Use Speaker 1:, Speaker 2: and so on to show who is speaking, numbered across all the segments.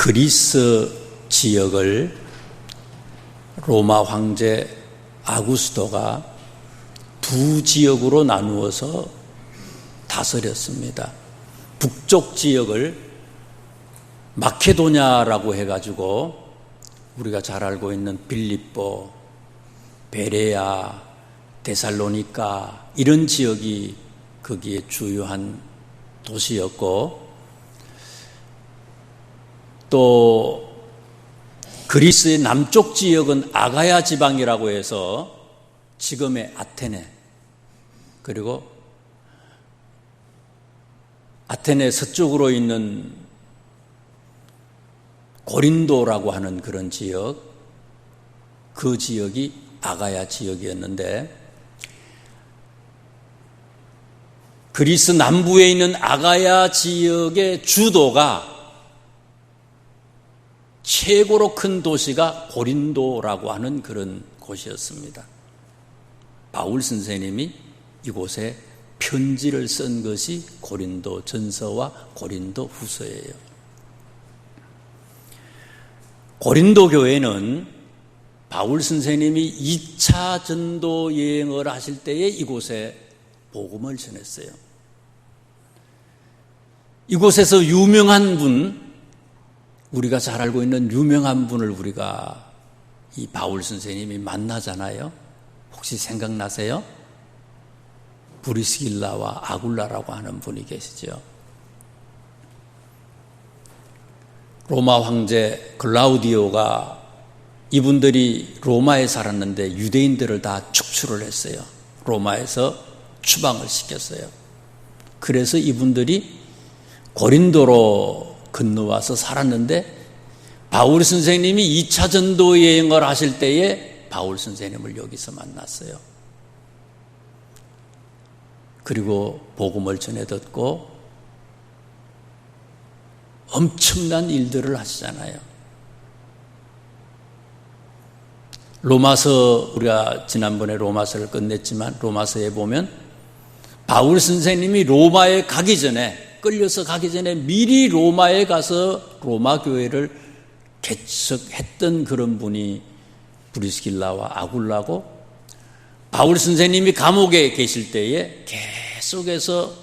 Speaker 1: 그리스 지역을 로마 황제 아구스토가 두 지역으로 나누어서 다스렸습니다. 북쪽 지역을 마케도냐라고 해가지고 우리가 잘 알고 있는 빌립보, 베레아, 데살로니가 이런 지역이 거기에 주요한 도시였고, 또 그리스의 남쪽 지역은 아가야 지방이라고 해서 지금의 아테네, 그리고 아테네 서쪽으로 있는 고린도라고 하는 그런 지역, 그 지역이 아가야 지역이었는데, 그리스 남부에 있는 아가야 지역의 주도가 최고로 큰 도시가 고린도라고 하는 그런 곳이었습니다. 바울 선생님이 이곳에 편지를 쓴 것이 고린도 전서와 고린도 후서예요. 고린도 교회는 바울 선생님이 2차 전도 여행을 하실 때에 이곳에 복음을 전했어요. 이곳에서 유명한 분, 우리가 잘 알고 있는 유명한 분을 우리가 이 바울 선생님이 만나잖아요. 혹시 생각나세요? 브리스길라와 아굴라라고 하는 분이 계시죠. 로마 황제 글라우디오가 이분들이 로마에 살았는데 유대인들을 다 축출을 했어요. 로마에서 추방을 시켰어요. 그래서 이분들이 고린도로 건너와서 살았는데, 바울 선생님이 2차 전도 여행을 하실 때에 바울 선생님을 여기서 만났어요. 그리고 복음을 전해 듣고 엄청난 일들을 하시잖아요. 로마서, 우리가 지난번에 로마서를 끝냈지만 로마서에 보면 바울 선생님이 로마에 가기 전에, 끌려서 가기 전에 미리 로마에 가서 로마 교회를 개척했던 그런 분이 브리스길라와 아굴라고, 바울 선생님이 감옥에 계실 때에 계속해서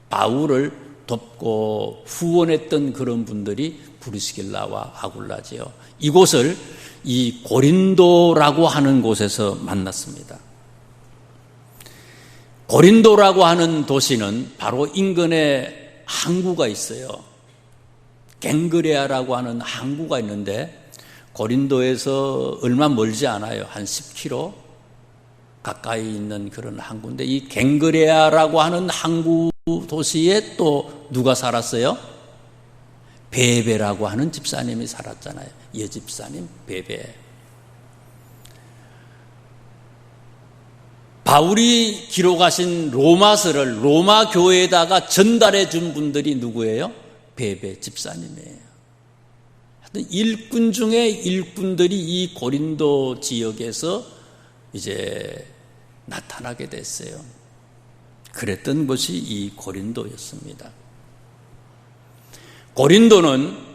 Speaker 1: 바울을 돕고 후원했던 그런 분들이 브리스길라와 아굴라지요. 이곳을 이 고린도라고 하는 곳에서 만났습니다. 고린도라고 하는 도시는 바로 인근에 항구가 있어요. 갱그레아라고 하는 항구가 있는데, 고린도에서 얼마 멀지 않아요. 한 10km 가까이 있는 그런 항구인데, 이 갱그레아라고 하는 항구 도시에 또 누가 살았어요? 베베라고 하는 집사님이 살았잖아요. 여집사님 베베. 바울이 기록하신 로마서를 로마 교회에다가 전달해 준 분들이 누구예요? 베베 집사님이에요. 하여튼 일꾼 중에 일꾼들이 이 고린도 지역에서 이제 나타나게 됐어요. 그랬던 것이 이 고린도였습니다. 고린도는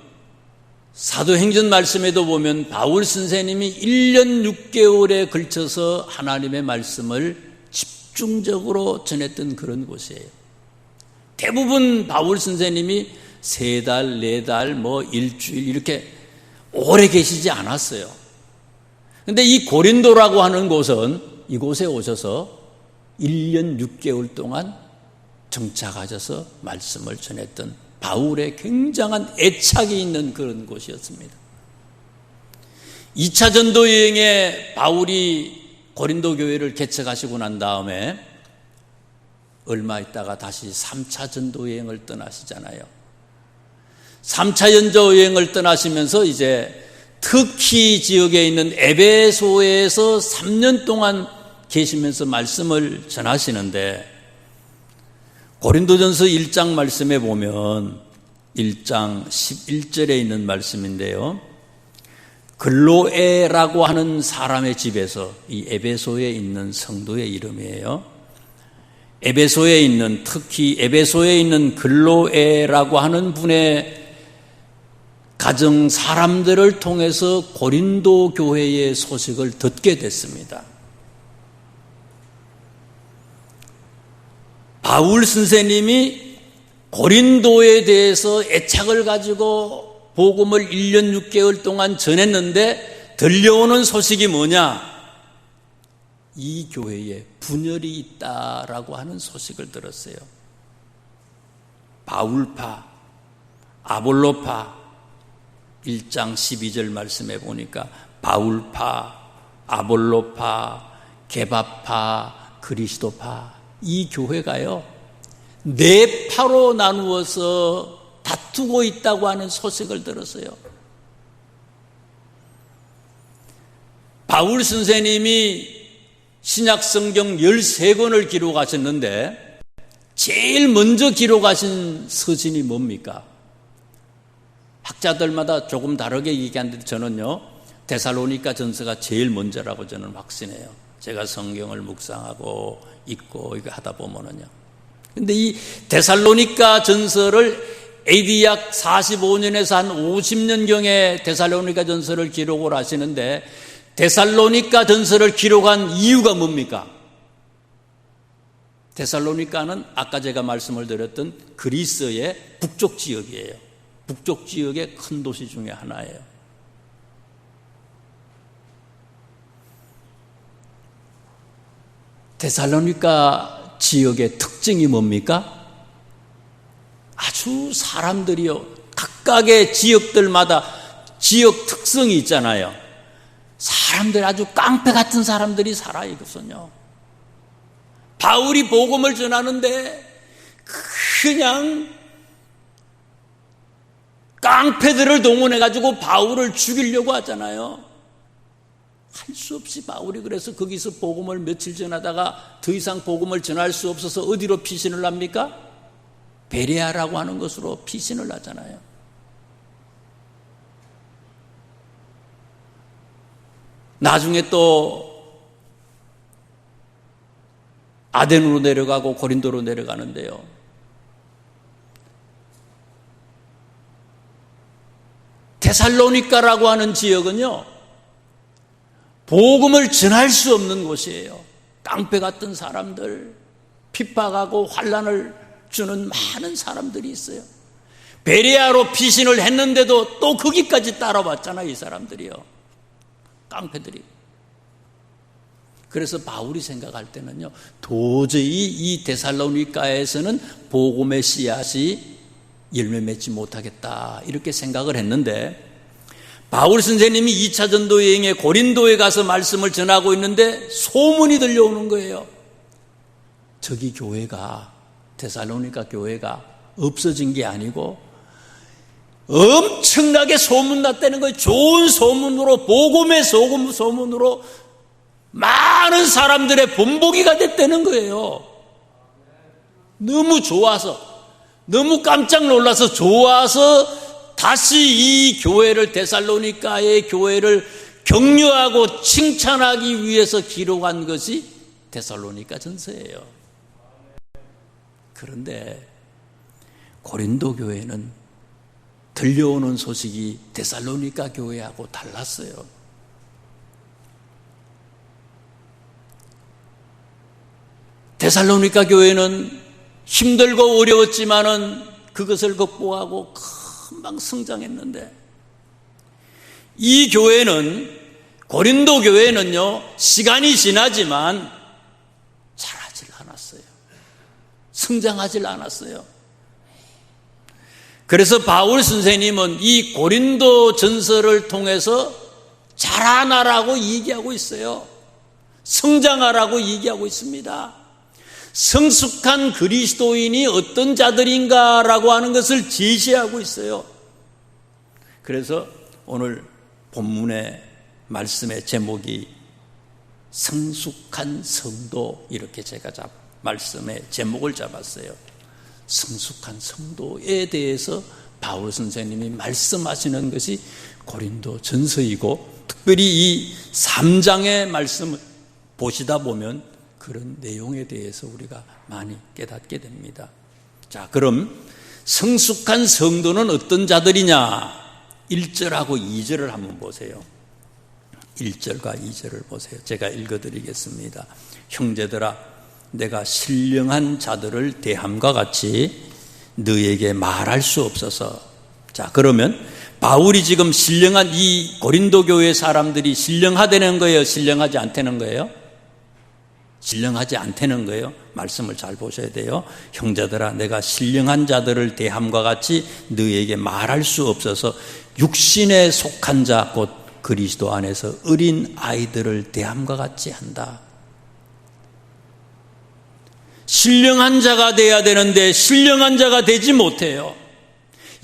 Speaker 1: 사도행전 말씀에도 보면 바울 선생님이 1년 6개월에 걸쳐서 하나님의 말씀을 집중적으로 전했던 그런 곳이에요. 대부분 바울 선생님이 3달, 4달, 일주일 이렇게 오래 계시지 않았어요. 그런데 이 고린도라고 하는 곳은 이곳에 오셔서 1년 6개월 동안 정착하셔서 말씀을 전했던 바울의 굉장한 애착이 있는 그런 곳이었습니다. 2차 전도 여행에 바울이 고린도 교회를 개척하시고 난 다음에 얼마 있다가 다시 3차 전도 여행을 떠나시잖아요. 3차 전도 여행을 떠나시면서 이제 터키 지역에 있는 에베소에서 3년 동안 계시면서 말씀을 전하시는데, 고린도전서 1장 말씀에 보면 1장 11절에 있는 말씀인데요. 글로에라고 하는 사람의 집에서, 이 에베소에 있는 성도의 이름이에요. 에베소에 있는, 특히 에베소에 있는 글로에라고 하는 분의 가정 사람들을 통해서 고린도 교회의 소식을 듣게 됐습니다. 바울 선생님이 고린도에 대해서 애착을 가지고 복음을 1년 6개월 동안 전했는데 들려오는 소식이 뭐냐? 이 교회에 분열이 있다라고 하는 소식을 들었어요. 바울파, 아볼로파, 1장 12절 말씀에 보니까 바울파, 아볼로파, 게바파, 그리스도파, 이 교회가요 4파로 나누어서 다투고 있다고 하는 소식을 들었어요. 바울 선생님이 신약 성경 13권을 기록하셨는데 제일 먼저 기록하신 서신이 뭡니까? 학자들마다 조금 다르게 얘기하는데 저는요 데살로니가 전서가 제일 먼저라고 저는 확신해요. 제가 성경을 묵상하고 읽고 이거 하다 보면은요. 근데 이 데살로니가 전서를 AD 약 45년에서 한 50년경에 데살로니가 전서를 기록을 하시는데 데살로니가 전서를 기록한 이유가 뭡니까? 데살로니가는 아까 제가 말씀을 드렸던 그리스의 북쪽 지역이에요. 북쪽 지역의 큰 도시 중에 하나예요. 데살로니가 지역의 특징이 뭡니까? 아주 사람들이요 각각의 지역들마다 지역 특성이 있잖아요. 사람들 아주 깡패 같은 사람들이 살아요. 이것은요 바울이 복음을 전하는데 그냥 깡패들을 동원해가지고 바울을 죽이려고 하잖아요. 할 수 없이 바울이 그래서 거기서 복음을 며칠 전하다가 더 이상 복음을 전할 수 없어서 어디로 피신을 합니까? 베레아라고 하는 것으로 피신을 하잖아요. 나중에 또 아덴으로 내려가고 고린도로 내려가는데요. 데살로니가라고 하는 지역은요 복음을 전할 수 없는 곳이에요. 깡패 같은 사람들, 핍박하고 환난을 주는 많은 사람들이 있어요. 베레아로 피신을 했는데도 또 거기까지 따라왔잖아요. 이 사람들이요 깡패들이. 그래서 바울이 생각할 때는요 도저히 이 데살로니가에서는 복음의 씨앗이 열매 맺지 못하겠다 이렇게 생각을 했는데 바울 선생님이 2차 전도 여행에 고린도에 가서 말씀을 전하고 있는데 소문이 들려오는 거예요. 저기 교회가 데살로니가 교회가 없어진 게 아니고 엄청나게 소문났다는 거예요. 좋은 소문으로 복음의 소문으로 많은 사람들의 본보기가 됐다는 거예요. 너무 좋아서 너무 깜짝 놀라서 좋아서 다시 이 교회를 데살로니가의 교회를 격려하고 칭찬하기 위해서 기록한 것이 데살로니가 전서예요. 그런데 고린도 교회는 들려오는 소식이 데살로니가 교회하고 달랐어요. 데살로니가 교회는 힘들고 어려웠지만은 그것을 극복하고 금방 성장했는데 이 교회는 고린도 교회는요 시간이 지나지만 자라질 않았어요. 성장하질 않았어요. 그래서 바울 선생님은 이 고린도 전서를 통해서 자라나라고 얘기하고 있어요. 성장하라고 얘기하고 있습니다. 성숙한 그리스도인이 어떤 자들인가라고 하는 것을 제시하고 있어요. 그래서 오늘 본문의 말씀의 제목이 성숙한 성도 이렇게 제가 말씀의 제목을 잡았어요. 성숙한 성도에 대해서 바울 선생님이 말씀하시는 것이 고린도 전서이고 특별히 이 3장의 말씀을 보시다 보면 그런 내용에 대해서 우리가 많이 깨닫게 됩니다. 자, 그럼 성숙한 성도는 어떤 자들이냐? 1절하고 2절을 한번 보세요. 1절과 2절을 보세요. 제가 읽어드리겠습니다. 형제들아, 내가 신령한 자들을 대함과 같이 너에게 말할 수 없어서. 자, 그러면 바울이 지금 신령한 이 고린도 교회 사람들이 신령하다는 거예요? 신령하지 않다는 거예요? 신령하지 않다는 거예요. 말씀을 잘 보셔야 돼요. 형제들아, 내가 신령한 자들을 대함과 같이 너에게 말할 수 없어서 육신에 속한 자 곧 그리스도 안에서 어린 아이들을 대함과 같이 한다. 신령한 자가 돼야 되는데 신령한 자가 되지 못해요.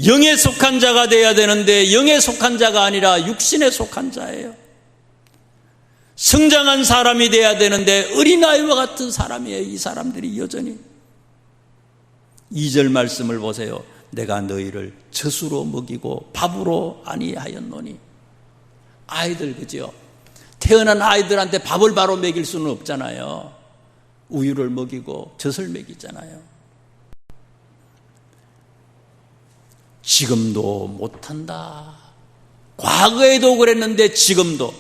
Speaker 1: 영에 속한 자가 돼야 되는데 영에 속한 자가 아니라 육신에 속한 자예요. 성장한 사람이 돼야 되는데 어린아이와 같은 사람이에요. 이 사람들이 여전히. 2절 말씀을 보세요. 내가 너희를 젖으로 먹이고 밥으로 아니하였노니. 아이들, 그죠? 태어난 아이들한테 밥을 바로 먹일 수는 없잖아요. 우유를 먹이고 젖을 먹이잖아요. 지금도 못한다. 과거에도 그랬는데 지금도.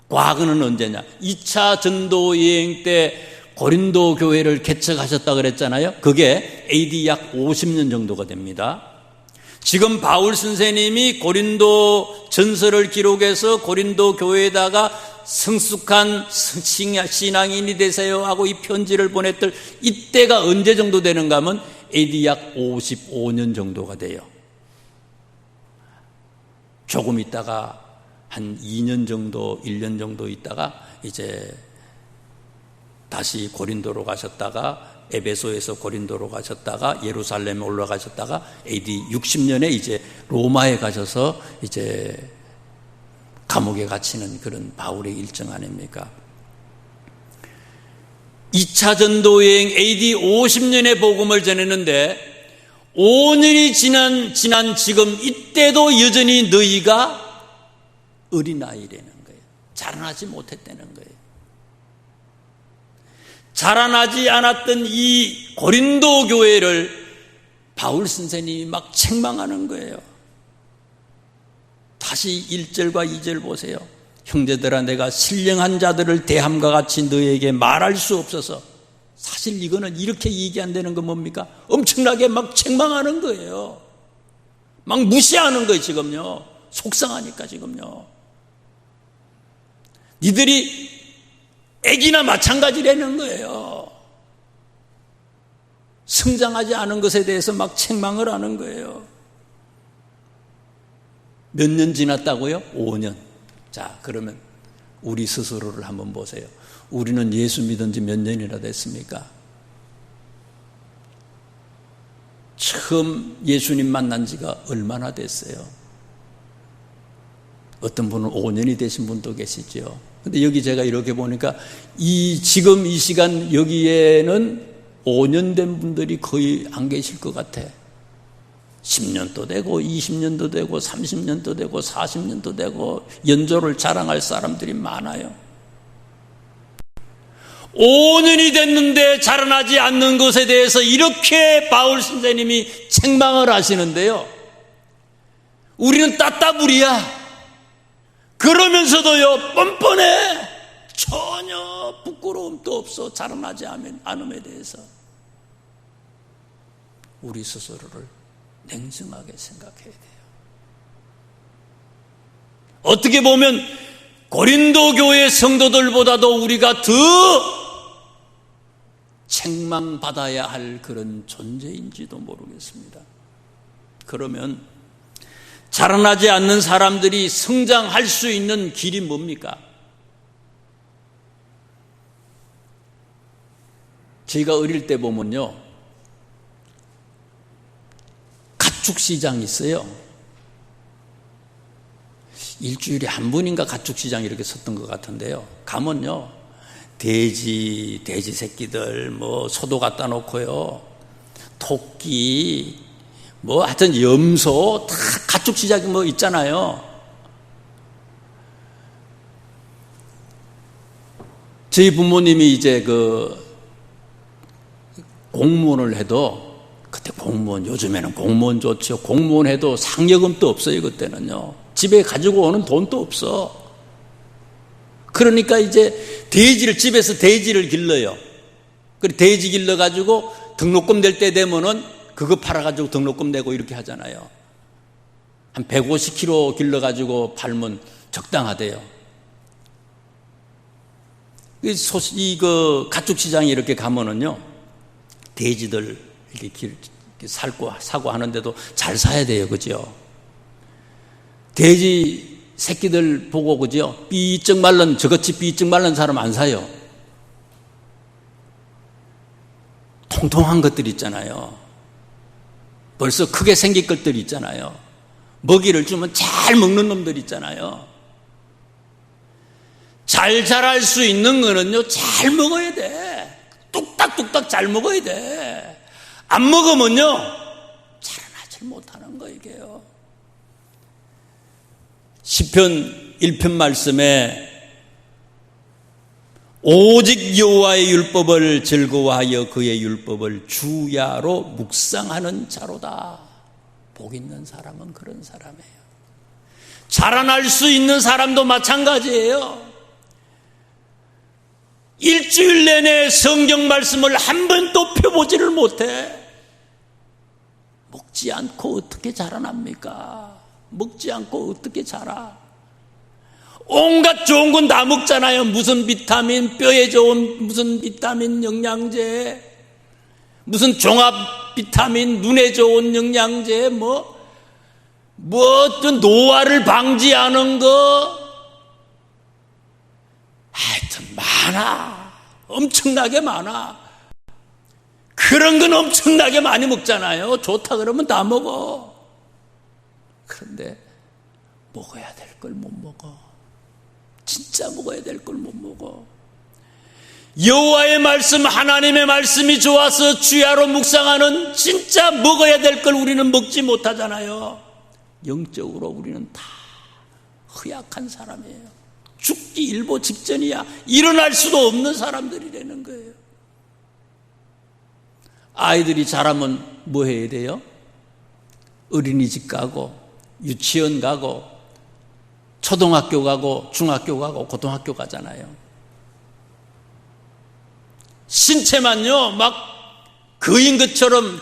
Speaker 1: 과거는 언제냐? 2차 전도 여행 때 고린도 교회를 개척하셨다 그랬잖아요. 그게 AD 약 50년 정도가 됩니다. 지금 바울 선생님이 고린도 전서를 기록해서 고린도 교회에다가 성숙한 신앙인이 되세요 하고 이 편지를 보냈던 이때가 언제 정도 되는가 하면 AD 약 55년 정도가 돼요. 조금 있다가 한 2년 정도, 1년 정도 있다가 이제 다시 고린도로 가셨다가 에베소에서 고린도로 가셨다가 예루살렘에 올라가셨다가 AD 60년에 이제 로마에 가셔서 이제 감옥에 갇히는 그런 바울의 일정 아닙니까? 2차 전도 여행 AD 50년에 복음을 전했는데 5년이 지난 지금 이때도 여전히 너희가 어린아이라는 거예요. 자라나지 못했다는 거예요. 자라나지 않았던 이 고린도 교회를 바울 선생님이 막 책망하는 거예요. 다시 1절과 2절 보세요. 형제들아, 내가 신령한 자들을 대함과 같이 너에게 말할 수 없어서. 사실 이거는 이렇게 얘기한다는 건 뭡니까? 엄청나게 막 책망하는 거예요. 막 무시하는 거예요. 지금요. 속상하니까 지금요. 니들이 애기나 마찬가지라는 거예요. 성장하지 않은 것에 대해서 막 책망을 하는 거예요. 몇 년 지났다고요? 5년. 자, 그러면 우리 스스로를 한번 보세요. 우리는 예수 믿은 지 몇 년이나 됐습니까? 처음 예수님 만난 지가 얼마나 됐어요? 어떤 분은 5년이 되신 분도 계시죠. 근데 여기 제가 이렇게 보니까 지금 이 시간 여기에는 5년 된 분들이 거의 안 계실 것 같아. 10년도 되고 20년도 되고 30년도 되고 40년도 되고 연조를 자랑할 사람들이 많아요. 5년이 됐는데 자라나지 않는 것에 대해서 이렇게 바울 선생님이 책망을 하시는데요. 우리는 따따블이야. 그러면서도요, 뻔뻔해. 전혀 부끄러움도 없어. 자라나지 않음에 대해서. 우리 스스로를 냉정하게 생각해야 돼요. 어떻게 보면 고린도 교회 성도들보다도 우리가 더 책망받아야 할 그런 존재인지도 모르겠습니다. 그러면 자라나지 않는 사람들이 성장할 수 있는 길이 뭡니까? 저희가 어릴 때 보면요, 가축시장이 있어요. 일주일에 한 번인가 가축시장 이렇게 섰던 것 같은데요. 가면요, 돼지 새끼들, 소도 갖다 놓고요, 토끼, 하여튼 염소, 다 가축시장이 있잖아요. 저희 부모님이 이제 공무원을 해도 그때 공무원, 요즘에는 공무원 좋죠. 공무원 해도 상여금도 없어요. 그때는요. 집에 가지고 오는 돈도 없어. 그러니까 이제 집에서 돼지를 길러요. 그리고 돼지 길러가지고 등록금 낼 때 되면은 그거 팔아가지고 등록금 내고 이렇게 하잖아요. 한 150kg 길러가지고 팔면 적당하대요. 가축시장에 이렇게 가면은요, 돼지들 이렇게 사고 하는데도 잘 사야 돼요. 그죠? 돼지 새끼들 보고, 그죠? 저같이 삐쩍 말른 사람 안 사요. 통통한 것들 있잖아요. 벌써 크게 생긴 것들 있잖아요. 먹이를 주면 잘 먹는 놈들 있잖아요. 잘 자랄 수 있는 거는요, 잘 먹어야 돼. 뚝딱뚝딱 잘 먹어야 돼. 안 먹으면요, 자라나질 못하는 거, 이게요. 시편 1편 말씀에 오직 여호와의 율법을 즐거워하여 그의 율법을 주야로 묵상하는 자로다. 복 있는 사람은 그런 사람이에요. 자라날 수 있는 사람도 마찬가지예요. 일주일 내내 성경 말씀을 한 번도 펴보지를 못해. 먹지 않고 어떻게 자라납니까? 먹지 않고 어떻게 자라? 온갖 좋은 건 다 먹잖아요. 무슨 비타민, 뼈에 좋은 무슨 비타민 영양제, 무슨 종합 비타민, 눈에 좋은 영양제, 어떤 노화를 방지하는 거, 하여튼 많아. 엄청나게 많아. 그런 건 엄청나게 많이 먹잖아요. 좋다 그러면 다 먹어. 그런데 먹어야 될 걸 못 먹어. 진짜 먹어야 될 걸 못 먹어. 여호와의 말씀, 하나님의 말씀이 좋아서 주야로 묵상하는 진짜 먹어야 될 걸 우리는 먹지 못하잖아요. 영적으로 우리는 다 허약한 사람이에요. 죽기 일보 직전이야. 일어날 수도 없는 사람들이라는 거예요. 아이들이 자라면 뭐 해야 돼요? 어린이집 가고, 유치원 가고, 초등학교 가고, 중학교 가고, 고등학교 가잖아요. 신체만요, 막 거인처럼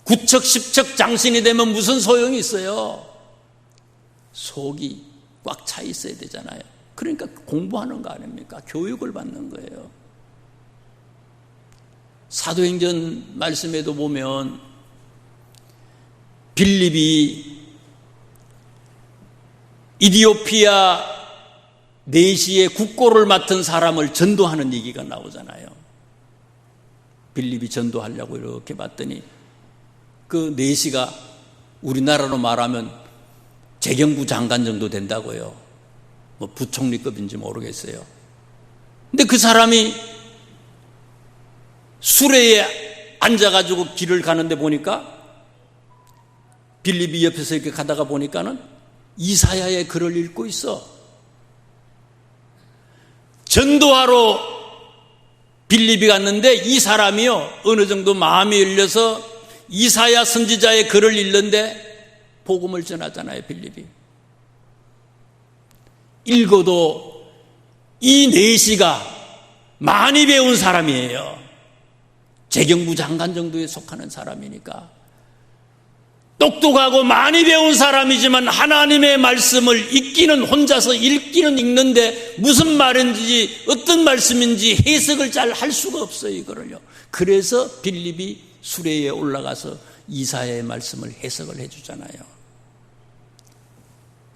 Speaker 1: 구척, 십척 장신이 되면 무슨 소용이 있어요? 속이 꽉 차 있어야 되잖아요. 그러니까 공부하는 거 아닙니까? 교육을 받는 거예요. 사도행전 말씀에도 보면 빌립이 이디오피아 내시의 국고를 맡은 사람을 전도하는 얘기가 나오잖아요. 빌립이 전도하려고 이렇게 봤더니 그 내시가 우리나라로 말하면 재경부 장관 정도 된다고요. 뭐 부총리급인지 모르겠어요. 근데 그 사람이 수레에 앉아가지고 길을 가는데 보니까 빌립이 옆에서 이렇게 가다가 보니까는 이사야의 글을 읽고 있어. 전도하러 빌립이 갔는데 이 사람이요, 어느 정도 마음이 열려서 이사야 선지자의 글을 읽는데 복음을 전하잖아요. 빌립이 읽어도 이 내시가 많이 배운 사람이에요. 재경부 장관 정도에 속하는 사람이니까 똑똑하고 많이 배운 사람이지만 하나님의 말씀을 혼자서 읽기는 읽는데 무슨 말인지 어떤 말씀인지 해석을 잘 할 수가 없어요. 이거를요. 그래서 빌립이 수레에 올라가서 이사야의 말씀을 해석을 해주잖아요.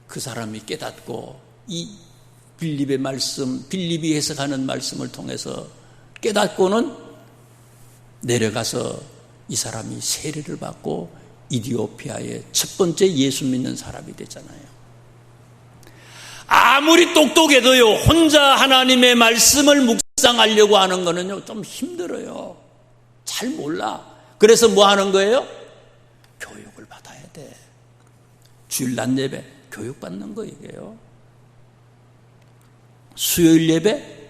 Speaker 1: 그 사람이 깨닫고 이 빌립의 말씀, 빌립이 해석하는 말씀을 통해서 깨닫고는 내려가서 이 사람이 세례를 받고 이디오피아의 첫 번째 예수 믿는 사람이 되잖아요. 아무리 똑똑해도요, 혼자 하나님의 말씀을 묵상하려고 하는 거는요, 좀 힘들어요. 잘 몰라. 그래서 뭐 하는 거예요? 교육을 받아야 돼. 주일 낮 예배 교육받는 거 이게요. 수요일 예배,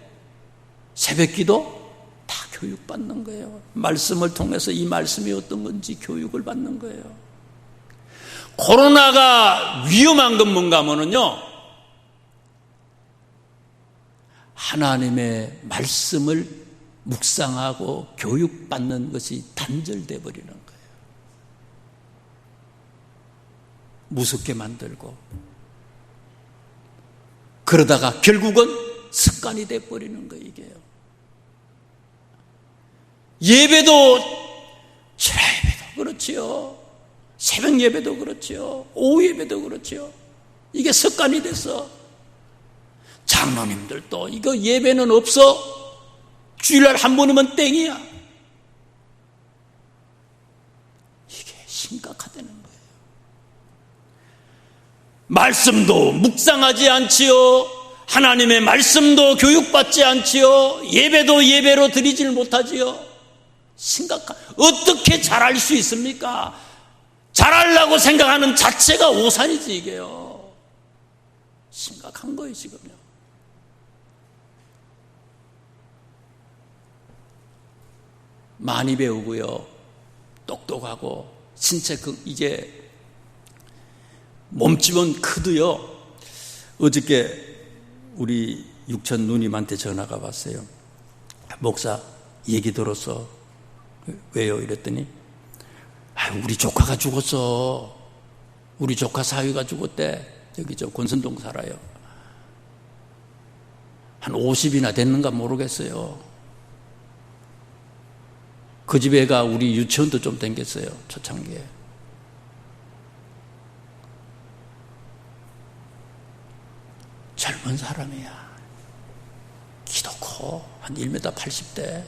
Speaker 1: 새벽 기도 다 교육받는 거예요. 말씀을 통해서 이 말씀이 어떤 건지 교육을 받는 거예요. 코로나가 위험한 건 뭔가 하면요, 하나님의 말씀을 묵상하고 교육받는 것이 단절돼 버리는 거예요. 무섭게 만들고, 그러다가 결국은 습관이 돼 버리는 거예요. 이게요. 예배도, 주일 예배도 그렇지요. 새벽 예배도 그렇지요. 오후 예배도 그렇지요. 이게 습관이 돼서 장로님들도 이거 예배는 없어, 주일날 한 번이면 땡이야. 이게 심각하다는 거예요. 말씀도 묵상하지 않지요. 하나님의 말씀도 교육받지 않지요. 예배도 예배로 드리질 못하지요. 어떻게 잘할 수 있습니까? 잘하려고 생각하는 자체가 오산이지, 이게요. 심각한 거예요, 지금요. 많이 배우고요, 똑똑하고, 진짜 이제 몸집은 크도요. 어저께 우리 육천 누님한테 전화가 왔어요. 목사, 얘기 들었어. 왜요? 이랬더니, 우리 조카가 죽었어. 우리 조카 사위가 죽었대. 여기 저 권선동 살아요. 한 50이나 됐는가 모르겠어요. 그 집 애가 우리 유치원도 좀 댕겼어요. 초창기에. 젊은 사람이야. 키도 커. 한 1m 80대.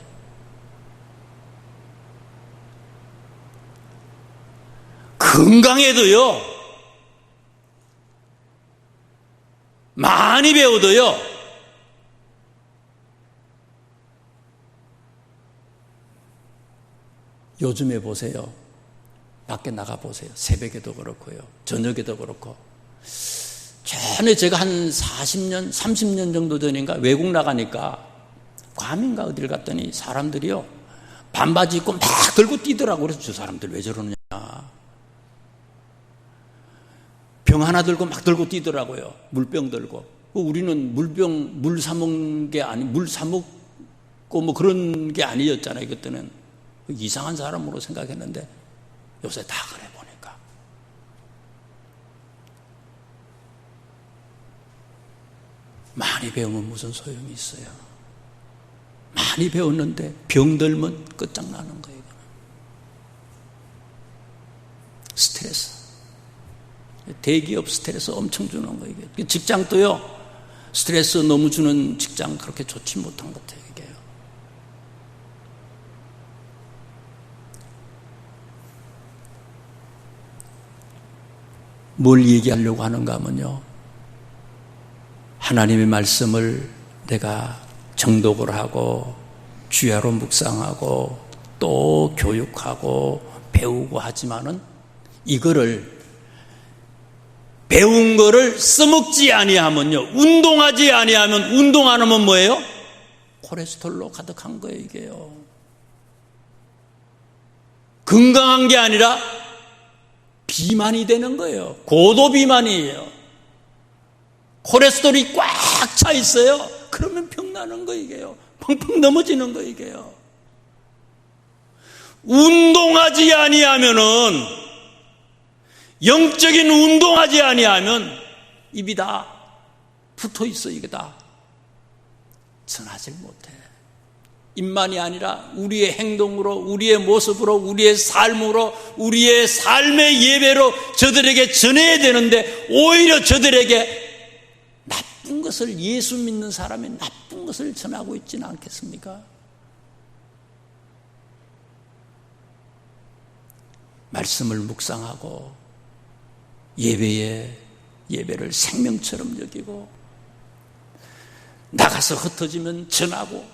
Speaker 1: 건강해도요, 많이 배워도요, 요즘에 보세요. 밖에 나가 보세요. 새벽에도 그렇고요, 저녁에도 그렇고. 전에 제가 한 40년, 30년 정도 전인가 외국 나가니까 괌인가 어딜 갔더니 사람들이요, 반바지 입고 막 들고 뛰더라고요. 그래서 저 사람들 왜 저러느냐. 병 하나 들고 막 들고 뛰더라고요. 물병 들고. 우리는 물 사먹는 게 물 사먹고 뭐 그런 게 아니었잖아요. 그때는 이상한 사람으로 생각했는데 요새 다 그래 보니까. 많이 배우면 무슨 소용이 있어요. 많이 배웠는데 병 들면 끝장나는 거예요. 스트레스. 대기업 스트레스 엄청 주는 거예요. 직장도요, 스트레스 너무 주는 직장 그렇게 좋지 못한 것 같아요. 이게요. 뭘 얘기하려고 하는가 하면요, 하나님의 말씀을 내가 정독을 하고 주야로 묵상하고 또 교육하고 배우고 하지만은 이거를 배운 거를 써먹지 아니하면요, 운동하지 아니하면, 운동 안 하면 뭐예요? 콜레스테롤로 가득한 거예요. 이게요. 건강한 게 아니라 비만이 되는 거예요. 고도 비만이에요. 콜레스테롤이 꽉 차 있어요. 그러면 병 나는 거 이게요. 펑펑 넘어지는 거 이게요. 운동하지 아니하면은, 영적인 운동하지 아니하면 입이 다 붙어 있어. 이게 다 전하질 못해. 입만이 아니라 우리의 행동으로, 우리의 모습으로, 우리의 삶으로, 우리의 삶의 예배로 저들에게 전해야 되는데, 오히려 저들에게 나쁜 것을, 예수 믿는 사람이 나쁜 것을 전하고 있지는 않겠습니까? 말씀을 묵상하고 예배를 생명처럼 여기고, 나가서 흩어지면 전하고,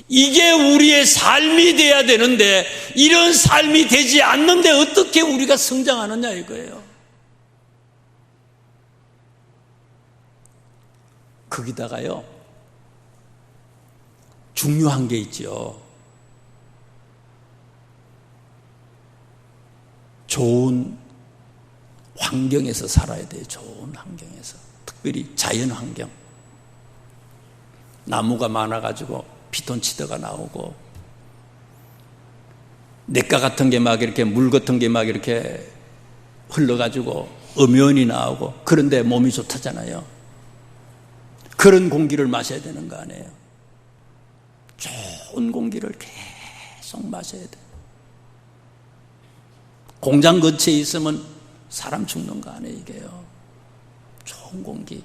Speaker 1: 이게 우리의 삶이 돼야 되는데, 이런 삶이 되지 않는데 어떻게 우리가 성장하느냐 이거예요. 거기다가요, 중요한 게 있죠. 좋은 환경에서 살아야 돼요. 좋은 환경에서. 특별히 자연 환경. 나무가 많아가지고 피톤치드가 나오고, 냇가 같은 게 막 이렇게, 물 같은 게 막 이렇게 흘러가지고 음연이 나오고, 그런데 몸이 좋다잖아요. 그런 공기를 마셔야 되는 거 아니에요. 좋은 공기를 계속 마셔야 돼요. 공장 근처에 있으면 사람 죽는 거 아니에요, 이게요. 좋은 공기.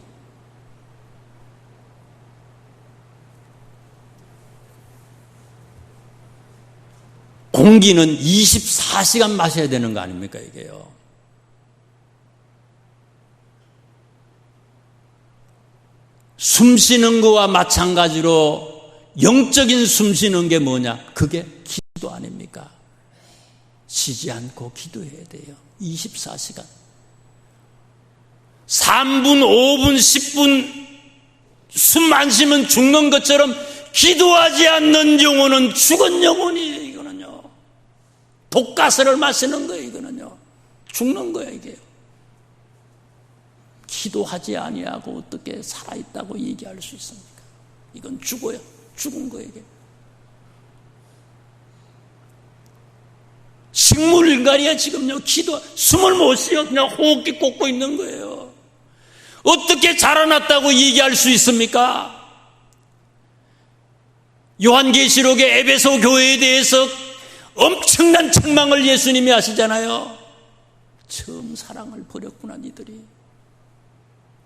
Speaker 1: 공기는 24시간 마셔야 되는 거 아닙니까, 이게요. 숨 쉬는 거와 마찬가지로 영적인 숨 쉬는 게 뭐냐? 그게 기도 아닙니까? 쉬지 않고 기도해야 돼요. 24시간. 3분, 5분, 10분 숨 안 쉬면 죽는 것처럼 기도하지 않는 영혼은 죽은 영혼이에요, 이거는요. 독가스를 마시는 거예요, 이거는요. 죽는 거예요, 이게요. 기도하지 아니하고 어떻게 살아있다고 얘기할 수 있습니까? 이건 죽어요. 죽은 거예요, 이게. 식물인간이야, 지금요. 숨을 못 쉬어. 그냥 호흡기 꽂고 있는 거예요. 어떻게 자라났다고 얘기할 수 있습니까? 요한계시록의 에베소 교회에 대해서 엄청난 책망을 예수님이 하시잖아요. 처음 사랑을 버렸구나, 니들이.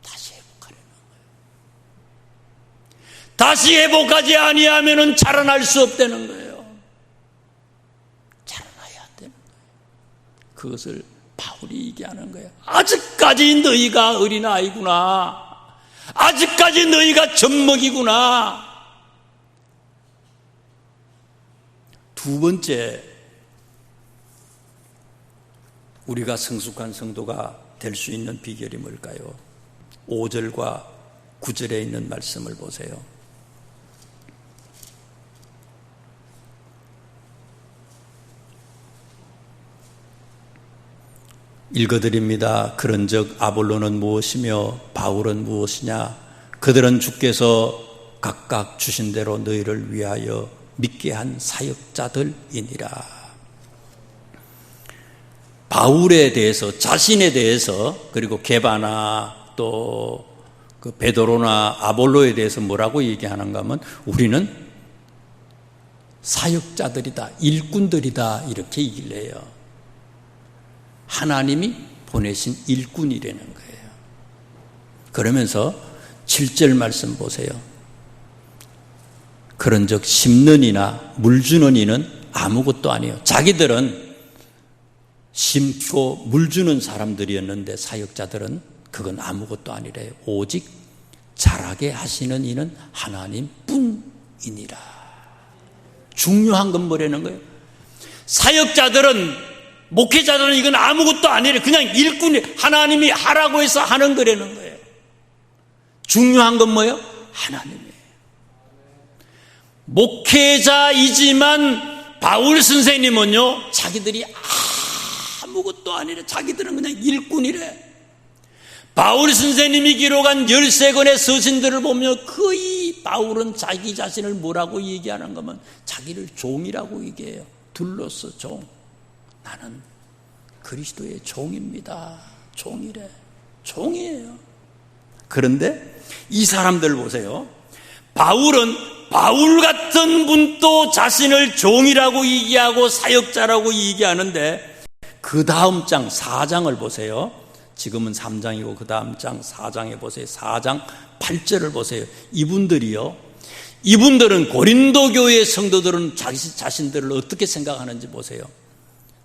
Speaker 1: 다시 회복하려는 거예요. 다시 회복하지 아니하면은 자라날 수 없다는 거예요. 자라나야 되는 거예요. 그것을 바울이 얘기하는 거예요. 아직까지 너희가 어린아이구나. 아직까지 너희가 젖먹이구나. 두 번째, 우리가 성숙한 성도가 될 수 있는 비결이 뭘까요? 5절과 9절에 있는 말씀을 보세요. 읽어드립니다. 그런즉 아볼로는 무엇이며 바울은 무엇이냐? 그들은 주께서 각각 주신 대로 너희를 위하여 믿게 한 사역자들이니라. 바울에 대해서, 자신에 대해서, 그리고 게바나 또 그 베드로나 아볼로에 대해서 뭐라고 얘기하는가 하면 우리는 사역자들이다, 일꾼들이다, 이렇게 얘기를 해요. 하나님이 보내신 일꾼이라는 거예요. 그러면서 7절 말씀 보세요. 그런즉 심는 이나 물 주는 이는 아무것도 아니에요. 자기들은 심고 물 주는 사람들이었는데 사역자들은 그건 아무것도 아니래요. 오직 자라게 하시는 이는 하나님뿐이니라. 중요한 건 뭐라는 거예요? 사역자들은, 목회자들은 이건 아무것도 아니래. 그냥 일꾼이, 하나님이 하라고 해서 하는 거라는 거예요. 중요한 건 뭐예요? 하나님이에요. 목회자이지만 바울 선생님은요, 자기들이 아무것도 아니래. 자기들은 그냥 일꾼이래. 바울 선생님이 기록한 13권의 서신들을 보면 거의 바울은 자기 자신을 뭐라고 얘기하는 거면 자기를 종이라고 얘기해요. 둘로서 종. 나는 그리스도의 종입니다. 종이래. 종이에요. 그런데 이 사람들 보세요. 바울은 바울 같은 분도 자신을 종이라고 얘기하고 사역자라고 얘기하는데 그 다음 장 4장을 보세요. 지금은 3장이고 그 다음 장 4장에 보세요. 4장 8절을 보세요. 이분들은 고린도 교회의 성도들은 자신들을 어떻게 생각하는지 보세요.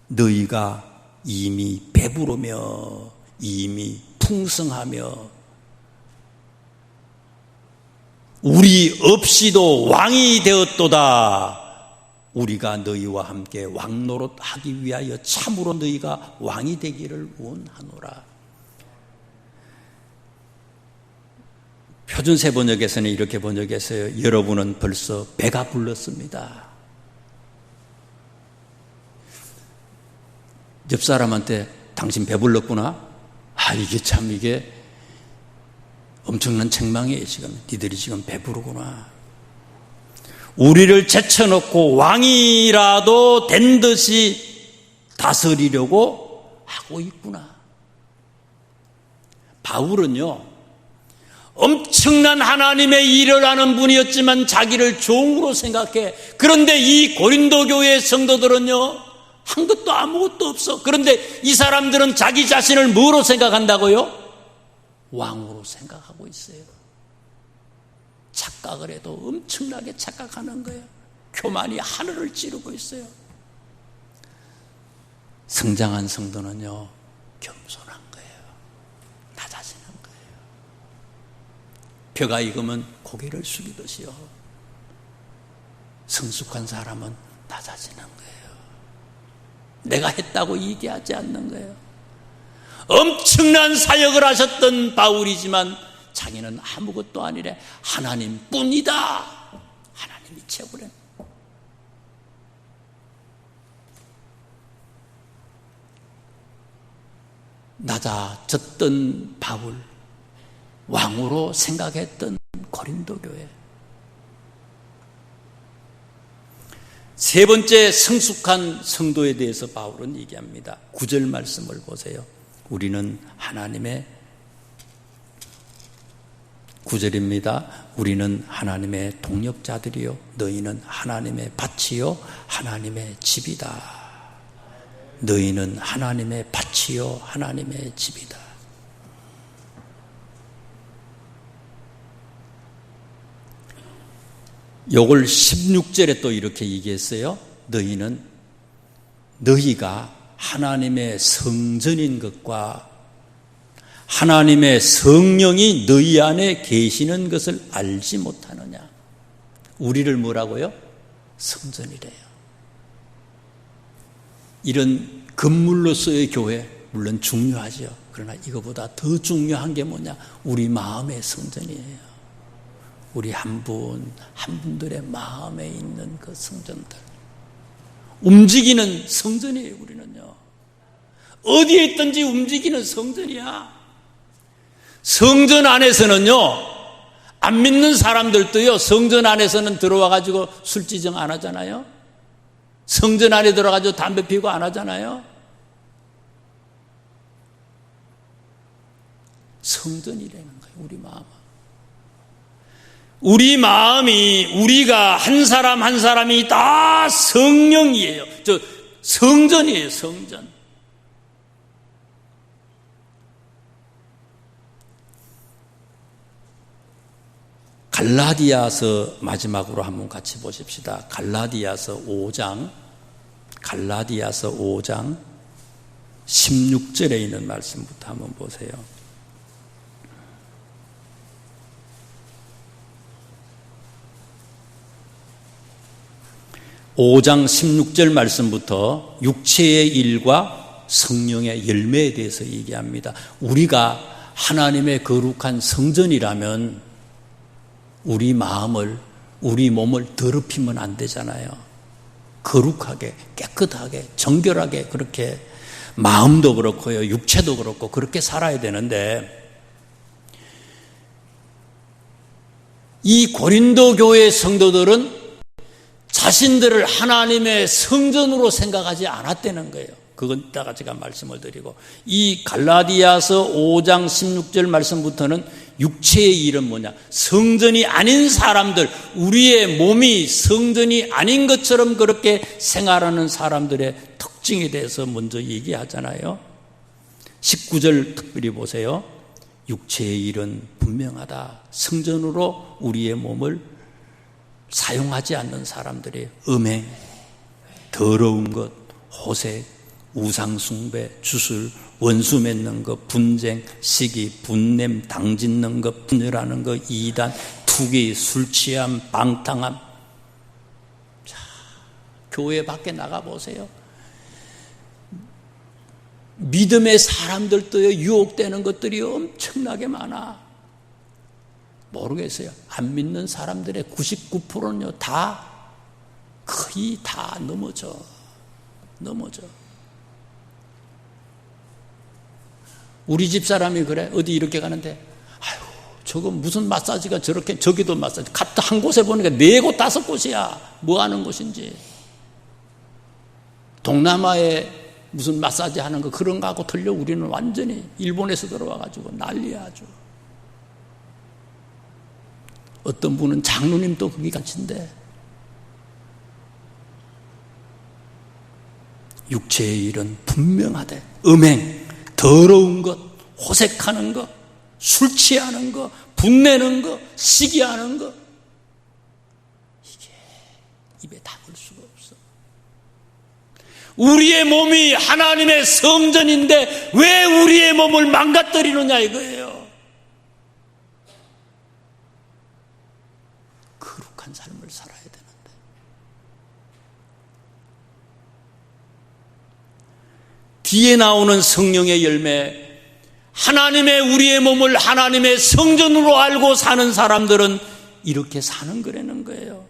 Speaker 1: 너희가 이미 배부르며 이미 풍성하며 우리 없이도 왕이 되었도다. 우리가 너희와 함께 왕노릇하기 위하여 참으로 너희가 왕이 되기를 원하노라. 표준세 번역에서는 이렇게 번역했어요. 여러분은 벌써 배가 불렀습니다. 옆 사람한테 당신 배불렀구나? 이게 엄청난 책망이에요. 지금 니들이 지금 배부르구나. 우리를 제쳐놓고 왕이라도 된 듯이 다스리려고 하고 있구나. 바울은요, 엄청난 하나님의 일을 하는 분이었지만 자기를 종으로 생각해. 그런데 이 고린도 교회의 성도들은요, 한 것도 아무것도 없어. 그런데 이 사람들은 자기 자신을 뭐로 생각한다고요? 왕으로 생각하고 있어요. 착각을 해도 엄청나게 착각하는 거예요. 교만이 하늘을 찌르고 있어요. 성장한 성도는요, 겸손한 거예요. 낮아지는 거예요. 벼가 익으면 고개를 숙이듯이요, 성숙한 사람은 낮아지는 거예요. 내가 했다고 얘기하지 않는 거예요. 엄청난 사역을 하셨던 바울이지만 자기는 아무것도 아니래. 하나님뿐이다. 하나님이 최고래. 낮아졌던 바울, 왕으로 생각했던 고린도 교회. 세 번째 성숙한 성도에 대해서 바울은 얘기합니다. 9절 말씀을 보세요. 우리는 하나님의 9절입니다. 우리는 하나님의 동역자들이요 너희는 하나님의 밭이요 하나님의 집이다. 너희는 하나님의 밭이요 하나님의 집이다. 요걸 16절에 또 이렇게 얘기했어요. 너희가 하나님의 성전인 것과 하나님의 성령이 너희 안에 계시는 것을 알지 못하느냐. 우리를 뭐라고요? 성전이래요. 이런 건물로서의 교회 물론 중요하죠. 그러나 이거보다 더 중요한 게 뭐냐? 우리 마음의 성전이에요. 우리 한 분들의 마음에 있는 그 성전들, 움직이는 성전이에요. 우리는요, 어디에 있든지 움직이는 성전이야. 성전 안에서는요, 안 믿는 사람들도요, 성전 안에서는 들어와 가지고 술지정 안 하잖아요. 성전 안에 들어가지고 담배 피우고 안 하잖아요. 성전이라는 거예요. 우리 마음은. 우리 마음이, 우리가 한 사람 한 사람이 다 성령이에요. 성전이에요. 성전. 갈라디아서 마지막으로 한번 같이 보십시다. 갈라디아서 5장 16절에 있는 말씀부터 한번 보세요. (5장 16절) 말씀부터 육체의 일과 성령의 열매에 대해서 얘기합니다. 우리가 하나님의 거룩한 성전이라면 우리 마음을, 우리 몸을 더럽히면 안 되잖아요. 거룩하게, 깨끗하게, 정결하게, 그렇게 마음도 그렇고요, 육체도 그렇고 그렇게 살아야 되는데, 이 고린도 교회 성도들은 자신들을 하나님의 성전으로 생각하지 않았다는 거예요. 그건 이따가 제가 말씀을 드리고, 이 갈라디아서 5장 16절 말씀부터는 육체의 일은 뭐냐? 성전이 아닌 사람들, 우리의 몸이 성전이 아닌 것처럼 그렇게 생활하는 사람들의 특징에 대해서 먼저 얘기하잖아요. 19절 특별히 보세요. 육체의 일은 분명하다. 성전으로 우리의 몸을 사용하지 않는 사람들이 음행, 더러운 것, 호색, 우상숭배, 주술, 원수 맺는 것, 분쟁, 시기, 분냄, 당짓는 것, 분열하는 것, 이단, 투기, 술취함, 방탕함. 자, 교회 밖에 나가보세요. 믿음의 사람들도 유혹되는 것들이 엄청나게 많아. 모르겠어요. 안 믿는 사람들의 99%는요, 거의 다 넘어져. 우리 집 사람이 그래. 어디 이렇게 가는데, 아유, 저거 무슨 마사지가 저렇게, 저기도 마사지. 갔다 한 곳에 보니까 4곳, 5곳이야. 뭐 하는 곳인지. 동남아에 무슨 마사지 하는 거 그런 거 하고 들려. 우리는 완전히 일본에서 들어와가지고 난리야 아주. 어떤 분은 장로님도 거기 같이인데, 육체의 일은 분명하되 음행, 더러운 것, 호색하는 것, 술 취하는 것, 분내는 것, 시기하는 것, 이게 입에 담을 수가 없어. 우리의 몸이 하나님의 성전인데 왜 우리의 몸을 망가뜨리느냐 이거예요. 거룩한 삶을 살아야 되는데. 뒤에 나오는 성령의 열매, 하나님의 우리의 몸을 하나님의 성전으로 알고 사는 사람들은 이렇게 사는 거라는 거예요.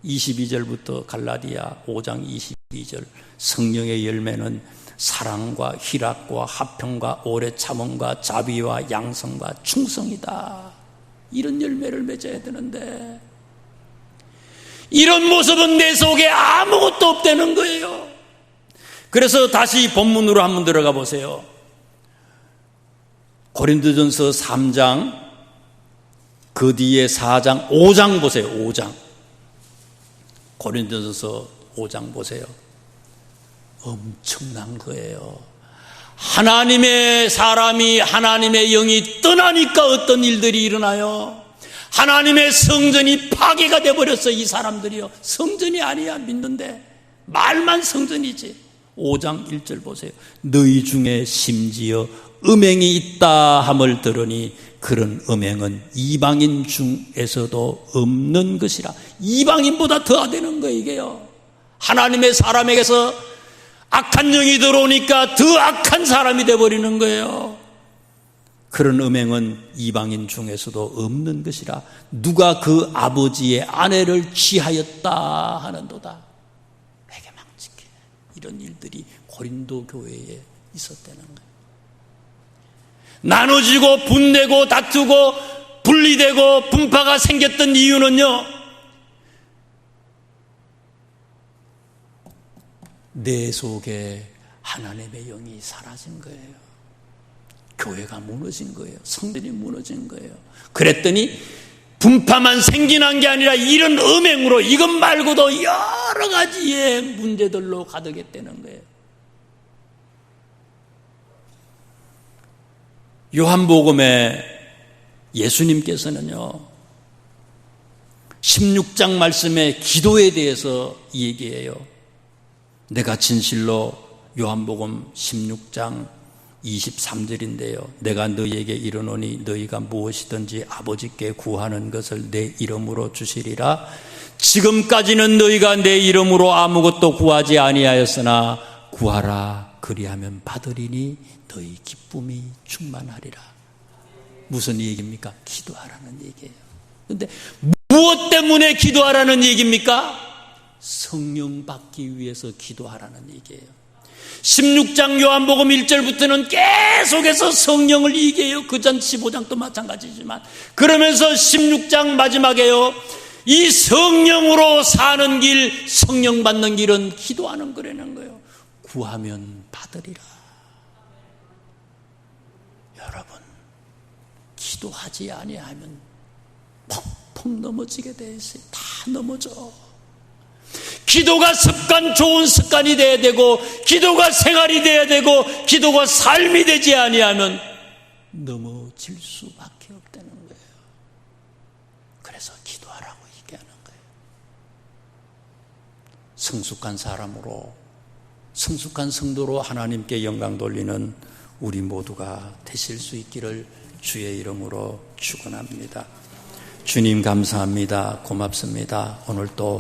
Speaker 1: 22절부터 갈라디아 5장 22절, 성령의 열매는 사랑과 희락과 화평과 오래 참음과 자비와 양성과 충성이다. 이런 열매를 맺어야 되는데 이런 모습은 내 속에 아무것도 없다는 거예요. 그래서 다시 본문으로 한번 들어가 보세요. 고린도전서 3장, 그 뒤에 4장, 5장 보세요. 5장. 고린도전서 5장 보세요. 엄청난 거예요. 하나님의 사람이, 하나님의 영이 떠나니까 어떤 일들이 일어나요? 하나님의 성전이 파괴가 되어버렸어요. 이 사람들이요. 성전이 아니야, 믿는데. 말만 성전이지. 5장 1절 보세요. 너희 중에 심지어 음행이 있다 함을 들으니 그런 음행은 이방인 중에서도 없는 것이라. 이방인보다 더하다는 거예요, 이게요. 하나님의 사람에게서 악한 영이 들어오니까 더 악한 사람이 되어버리는 거예요. 그런 음행은 이방인 중에서도 없는 것이라. 누가 그 아버지의 아내를 취하였다 하는도다. 회개망측해. 이런 일들이 고린도 교회에 있었다는 거예요. 나눠지고 분내고 다투고 분리되고 분파가 생겼던 이유는요, 내 속에 하나님의 영이 사라진 거예요. 교회가 무너진 거예요. 성전이 무너진 거예요. 그랬더니 분파만 생겨난 게 아니라 이런 음행으로 이것 말고도 여러 가지의 문제들로 가득했다는 거예요. 요한복음에 예수님께서는요, 16장 말씀에 기도에 대해서 얘기해요. 내가 진실로, 요한복음 16장 23절인데요. 내가 너희에게 이르노니 너희가 무엇이든지 아버지께 구하는 것을 내 이름으로 주시리라. 지금까지는 너희가 내 이름으로 아무것도 구하지 아니하였으나 구하라 그리하면 받으리니 너희 기쁨이 충만하리라. 무슨 얘기입니까? 기도하라는 얘기예요. 그런데 무엇 때문에 기도하라는 얘기입니까? 성령 받기 위해서 기도하라는 얘기예요. 16장 요한복음 1절부터는 계속해서 성령을 얘기해요. 그 전 15장도 마찬가지지만. 그러면서 16장 마지막에요, 이 성령으로 사는 길, 성령 받는 길은 기도하는 거라는 거예요. 구하면 받으리라. 여러분, 기도하지 아니하면 펑펑 넘어지게 돼 있어요. 다 넘어져. 기도가 습관, 좋은 습관이 돼야 되고, 기도가 생활이 돼야 되고, 기도가 삶이 되지 아니하면 넘어질 수밖에 없다는 거예요. 그래서 기도하라고 얘기하는 거예요. 성숙한 사람으로, 성숙한 성도로 하나님께 영광 돌리는 우리 모두가 되실 수 있기를 주의 이름으로 축원합니다. 주님 감사합니다. 고맙습니다. 오늘 또